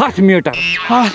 100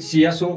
CSO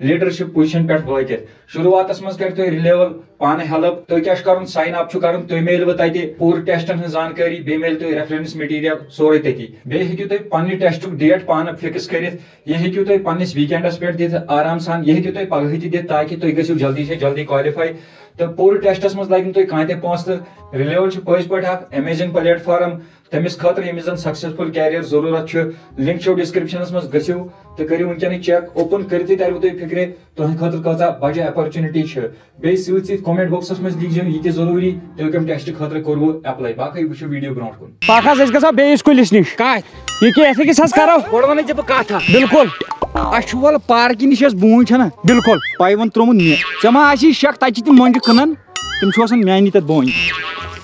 leadership position پہ واتت شروعات مز کر تھی رلیول پانے ہیلپ تھی کیا کر سائن اپ کر تھی میلو تتہ پور ٹیسٹن ہز زانکاری بیٚیہِ میلہِ تۄہہِ ریفرنس مٹیریل سورُے تٔتی بیٚیہِ ہیٚکِو تُہۍ پننہِ ٹیسٹُک ڈیٹ پانہٕ فکس کٔرِتھ یہِ ہیٚکِو تُہۍ پننِس ویٖکینڈس پٮ۪ٹھ دِتھ آرام سان یہِ ہیٚکِو تُہۍ پگہٕے تہِ دِتھ تاکہِ تُہۍ گٔژھِو جلدی سے جلدی کالِفاے تہٕ پوٗرٕ ٹیسٹس منٛز لگن تۄہہِ کانٛہہ تہِ پونٛسہٕ تہٕ رلیول چھُ پٔزۍ پٲٹھۍ اکھ امیزنگ پلیٹ فارم تٔمِس خٲطرٕ ییٚمِس زن سکسیسفل کیریئر ضروٗرت چھُ لنک چھو ڈسکرپشنس منٛز گٔژھِو تہٕ کٔرِو ونکیٚنٕے چیک اوپن کٔرتھٕے ترِوٕ تۄہہِ فکرِ تُہنٛدِ خٲطرٕ کۭژاہ بجہِ اپرچونٹی چھِ بیٚیہِ سۭتۍ سۭتۍ کومنٹ باکسس منٛز لیکھزیو یہِ تہِ ضروٗری تُہۍ کمہِ ٹیسٹ خٲطرٕ کوٚروٕ اپلاے باقٕے وٕچھِو ویڈیو برونٛٹھ کُن پاک حظ أسۍ گژھو بیٚیِس کُلِس نِش کتھ یہِ کیٛاہ أکِس حظ کرو گۄڈٕ ونے ژےٚ بہٕ کتھ اکھ بالکل اَسہِ چھُ وَلہٕ پارکہِ نِش یۄس بوٗنۍ چھےٚ نا بالکل پایون ترومُت مےٚ ژےٚ ما آسی شک تتہِ چھِ تِم مۄنجہِ کٕنان تِم چھِ آسان میانی تتھ بونہِ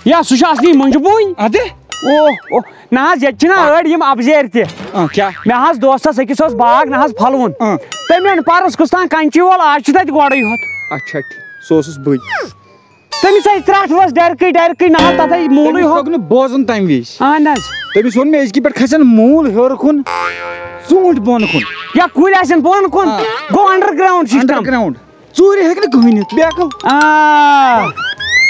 یا سُہ چھُ اصلی مۄنجہِ بوٗنۍ اَدٕ او نہ حظ ییٚتہِ چھِنہ أڑۍ یِم اپزیرِ تہِ کیٛاہ مےٚ حظ دوستس أکِس اوس باغ نہ حظ پھلوُن تٔمۍ اوٚن پرُس کُستام کنچی وول آز چھُ تتہِ گۄڈٕے ہوت اچھا سُہ اوسُس بٕے تٔمِس آیہِ ترٛٹھ ؤژھ ڈرکٕے نہ حظ تتھ آیہِ موٗلٕے ہوت نہٕ بوزُن تمہِ وِزِ اہن حظ تٔمِس ووٚن مےٚ أزکہِ پٮ۪ٹھ کھسن موٗل ہیوٚر کُن ژوٗنٛٹھۍ بۄن کُن یا کُلۍ آسن بۄن کُن گوٚو انڈر گراوُنڈ سسٹم گراوُنڈ ژوٗرِ ہیٚکہِ نہٕ کٕہٕنۍ یِتھ بیکل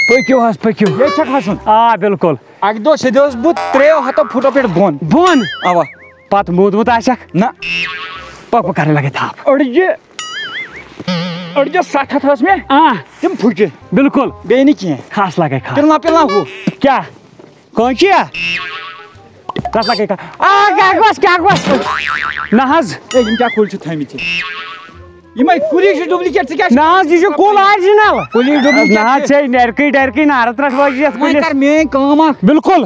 پٔکِو حظ پٔکِو ییٚتہِ چھا کھسُن آ بالکل اکہِ دۄہ سیٚدیوس بہٕ 300 فُٹو پٮ۪ٹھ بۄن بۄن اوا پتہٕ موٗدمُت آسٮ۪کھ نہ پک بہٕ کرٕ لگے تھپھ أڑجہِ 700 ٲس مےٚ تِم پھُچہِ بالکل بیٚیہِ نہٕ کینٛہہ خاص لگے خاص پِلنا ہُہ کیٛاہ کٲنچی تتھ لگے کیٛاہ گوس نہ حظ ہے یِم کیٛاہ کُلۍ چھِ تھٲمٕتۍ یِمے کُلی چھِ ڈُپلِکیٹ ژٕ کیٛاہ نہ حظ یہِ چھُ کُل آرجِنل کُلی نہ حظ ژےٚ ڈرکٕے نارٕ ترٛٹھ وٲجی یتھ وۄنۍ کُلِس کر میٲنۍ کٲم اکھ بالکل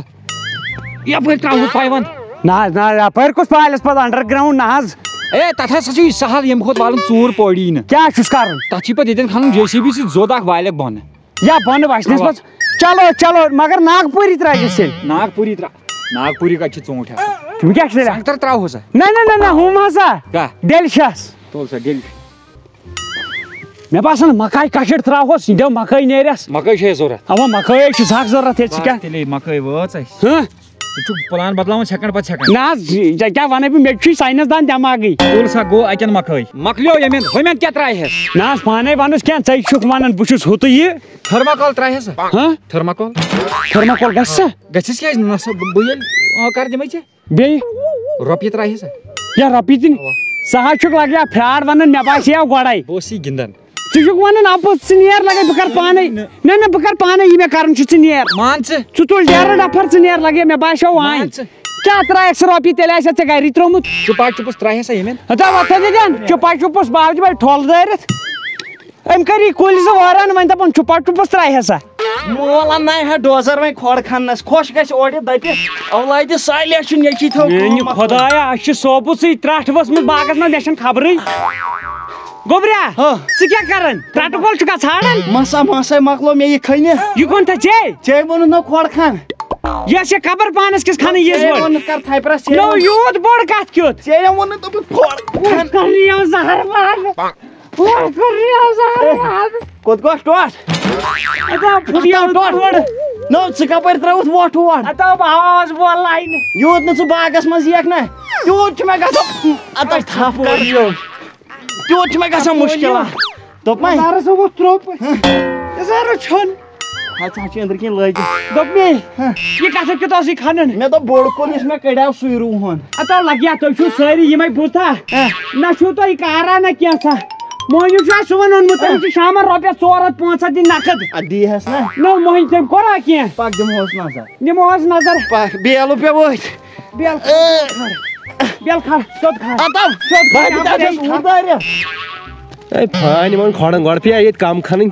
یپٲرۍ تراوٕ پایون نہ حظ نہ یپٲرۍ کُس پالٮ۪س پتہٕ انڈر گراوُنڈ نہ حظ اے تتھ ہسا چھُ سہل ییٚمہِ کھۄتہٕ والُن 4 پوڑی نہٕ کیٛاہ چھُس کرُن تتھ چھِ پتہٕ ییٚتٮ۪ن کھنُن JCB سۭتۍ زوٚد اکھ والٮ۪کھ بۄنہٕ یا بۄنہٕ وچھنس منٛز چلو مگر ناگپوٗری ترٛٲیزِ تیٚلہِ ناگپوٗری کتہِ چھِ ژوٗنٛٹھۍ آسان تِم کیٛاہ چھِ سنگتر تراوہو سا نہ ہُم ہسا کیٛاہ ڈیلشس تُل سا ڈیل مےٚ باسان مکاے کشِر تراوہوس یہِ دِیو مکٲے نیرٮ۪س مکٲے چھے ضوٚرتھ اوا مکٲے چھِ زٕ اکھ ضوٚرتھ ییٚتہِ ژٕ کیٛاہ تیٚلے مکٲے وٲژ اَسہِ ہاں ژٕ چھُکھ پلان بدلاوان سیکنڈ پتہٕ سیکنڈ نہ حظ کیٛاہ ونے بہٕ مےٚ تہِ چھُے ساینس دان دٮ۪ماغٕے تُل سا گوٚو اتٮ۪ن مکٲے مکلیو ہُمٮ۪ن کیٛاہ ترٛایہس نہ حظ پانے ونُس کینٛہہ ژے چھُکھ ونان بہٕ چھُس ہُہ تہٕ یہِ تھٔرماکول ترٛایہس ہاں تھٔرماکول تھٔرماکول گژھِ سا گژھٮ۪س کیٛازِ نہ سا بہٕ ییٚلہِ کر دِمے ژےٚ بیٚیہِ رۄپیہِ ترٛایہس یا رۄپیہِ دِنۍ سُہ حظ چھُکھ لگیا فرٛاڈ ونان مےٚ باسیو گۄڈے بہٕ اوسُے گِنٛدان ژٕ چھُکھ ونان اپوٚز ژٕ نیر لگے بہٕ کرٕ پانے نہ بہٕ کرٕ پانے یہِ مےٚ کرُن چھُ ژٕ نیر مان ژٕ ژٕ تُل ڈیرٕ نفر ژٕ نیر لگے مےٚ باسیو وۄنۍ کیٛاہ ترٛایکھ ژٕ رۄپیہِ تیٚلہِ آسہِ ژےٚ گری ترومُت چُپا چُپس ترٛایہس سا یِمن ہتا وۄتھا دِدین چُپا چُپس باوجہِ بھائی ٹھۄل دٲرِتھ أمۍ کٔر یہِ کُلۍ زٕ وٲران وۄنۍ دپان چُپا چُپس ترٛایہِ سا مول انناے ہا ڈوزر وۄنۍ کھۄڑ کھننس خۄش گژھِ اورٕ دپہِ اولادِ سالہِ چھُ نیچی تھو میٛانہِ خۄدایا اَسہِ چھِ صوبُسٕے ترٛٹھ ؤژھمٕژ باغس منٛز مےٚ چھنہٕ خبرٕے گوٚبرا ژٕ کیٛاہ کران ترٛٹہٕ کول چھُکھا ژھانڈان مسا مۄکلو مےٚ یہِ کھٔنہِ یہِ کُن تھا ژےٚ ووٚنُتھ نہ کھۄڑ کھن یہِ چھِ خبر پانس کِس کھنہٕ یِژ ژےٚ ووٚنُتھ کر تھپرس نو یوٗت بوٚڑ کتھ کیُتھ ژےٚ ووٚنُتھ دوٚپُتھ کھۄڑ کوٚت گوٚژھ ٹوٹھ نو ژٕ کپٲرۍ ترٛٲوُتھ وۄٹھ وۄٹھ آواز بولناے نہٕ یوٗت نہٕ ژٕ باغس منٛز یِکھ نا تیوٗت چھُ مےٚ گژھان تھپھ کر تیوٗت چھُ مےٚ گژھان مُشکِلات دوٚپ مے چھُن ژٕ چھِ أنٛدرۍ کِنۍ لٲگِتھ دوٚپ مے یہِ کتھ کیُتھ اوسُے کھنُن مےٚ دوٚپ بوٚڑ کُل یُس مےٚ کڑیو سُے رُوہون اتا لگیا تُہۍ چھِو سٲری یِمے بوٗتھا نہ چھُو تُہۍ کارا نہ کینٛژھا مۄہنیوٗ چھُ اَسہِ صُبحن اوٚنمُت تٔمِس چھِ شامن رۄپیس 400-500 دِنۍ نقد ادٕ دِیٖہس نا نو مۄہنی تٔمۍ کوٚرا کینٛہہ پکھ دِمہوس نظر دِمہوس نظر بیلہٕ پے ؤتھۍ بیل کھڑ سیوٚد کھڑ فان یِمن کھۄڑن گۄڈٕ پیٚیہِ ییٚتہِ کم کھنٕنۍ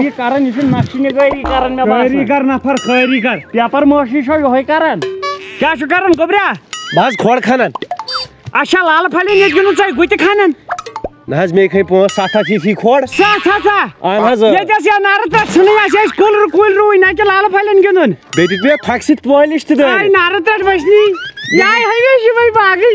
یہِ کران یہِ چھُ نقشہٕ نِگٲری کران مےٚ خٲری کر نفر خٲری کر پیپر مٲشی چھو یِہوے کران کیٛاہ چھُ کران گوٚبرا بہٕ حظ کھۄڑ کھنان اچھا لالہٕ پھلٮ۪ن ییٚتہِ گِنٛدُن ژٕ گُتہِ کھنان نہ حظ مےٚ کھٔے 5-7 ہتھ یِتھی کھۄڑ 7 ہتھ اہن حظ ییٚتہِ ٲس یا نارٕ پٮ۪ٹھ ژھٕنٕنۍ اَسہِ ٲسۍ کُلۍ رُوٕنۍ نہ کہِ لالہٕ پھلٮ۪ن گِنٛدُن بیٚیہِ دیُت مےٚ تھکہِ سۭتۍ پٲلِش تہِ آے نارٕ پٮ۪ٹھ وٕچھنی یہِ آے ہمیشہِ یِمے باغٕے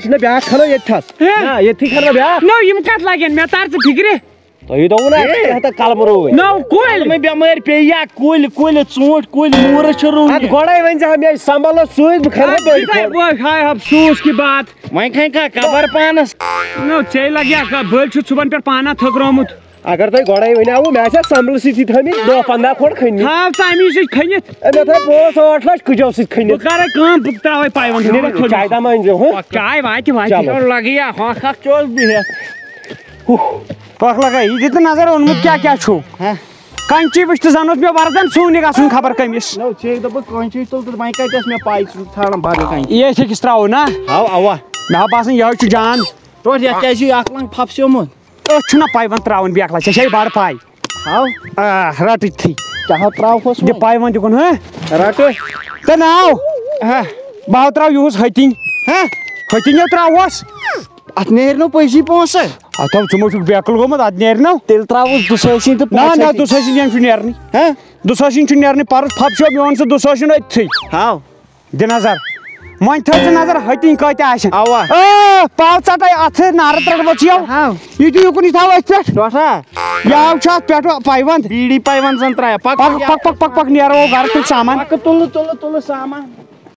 چھُنہ بیاکھ کھنو ییٚتہِ تھس ییٚتھی کھنو بیاکھ نو یِم کتھ لگن مےٚ تر ژٕ فِکرِ تۄہہِ دوٚپوُ نا کلمہٕ رُوٕنۍ نو کُلۍ مےٚ بٮ۪مٲرۍ پیٚیہِ یا کُلۍ کُلۍ ژوٗنٛٹھۍ کُلۍ موٗرٕ چھِ رُونہِ اتھ گۄڈے ؤنۍ زِ مےٚ سمبالو سۭتۍ بہٕ کھنہٕ بٔلۍ ہاے افسوس کی بات وۄنۍ کھنہِ کا قبر پانس نو ژےٚ لگیا بٔلۍ چھُ صُبحن پٮ۪ٹھ پانا تھٔکرومُت اگر تۄہہِ گۄڈے ؤنیاوُ مےٚ آسہِ ہا سمبلہٕ سۭتی تھٲمٕتۍ 10-15 کھۄڑ کھٔنۍ تھاو ژٕ امی سۭتۍ کھٔنِتھ مےٚ تھٲے 5-8 لچھ کٕجو سۭتۍ بہٕ کھٔنِتھ کرے کٲم بہٕ تراوے پایونٛد چاے دام أنۍزیو ہہ چاے واتہِ چلو لگیا ہۄکھ اکھ چھُس بِہِتھ پکھ لگا یہِ دِ تہٕ نظر اوٚنمُت کیٛاہ چھُو کنچی وٕچھ تہٕ زن اوس مےٚ وردن سُونہِ گژھُن خبر کٔمِس نو ژےٚ دوٚپُکھ کٲنٛچی تُل تہٕ وۄنۍ کتہِ ٲس مےٚ پاے ژٕ چھُکھ ژھانڈان بدل کانٛہہ یہِ ٲسۍ أکِس تراوُن نا ہاو اوا مےٚ ہا باسان یِہوے چھُ جان ٹوٹھ یتھ کیٛازِ چھُ اکھ لنٛگ پھپسیومُت أتھۍ چھُنہ پایونٛد تراوُن بیکلا ژےٚ چھے بڑٕ پاے ہاو رٹٕتھٕے چاہو تراوہوس دِ پایونٛد تہِ کُن ہہ رٹہٕ تہٕ ناو بہٕ ہا تراو یِہُس ہتِنۍ ہتِنۍ تراوہوس اتھ نیرِ نہٕ پٔزی پونٛسہٕ اتھ ژٕ مہ چھُکھ بیکل گوٚمُت اتھ نیرِ نو تیٚلہِ تراوُس 2,000 تہٕ نہ نہ 2,000 چھُ نیرنٕے 2,000 چھُ نیرنٕے پرُس پھپسیو میون سُہ 2,000 أتھٕے ہاو دِ نظر وۄنۍ تھٲو ژٕ نظر ہتِنۍ کۭتیاہ آسن اوا پاو ژٹے اتھٕ نارٕ ترٛٹھ یو یہِ تہِ یُکُن یہِ تھاو أتھۍ پٮ۪ٹھ ٹوٹھا یاو چھُ اتھ پٮ۪ٹھ پایونٛد بیٖڑی پایونٛد زن ترایا پک پک پک پک پک نیرو گرٕ تُل سامان پکہٕ تُلہٕ سامان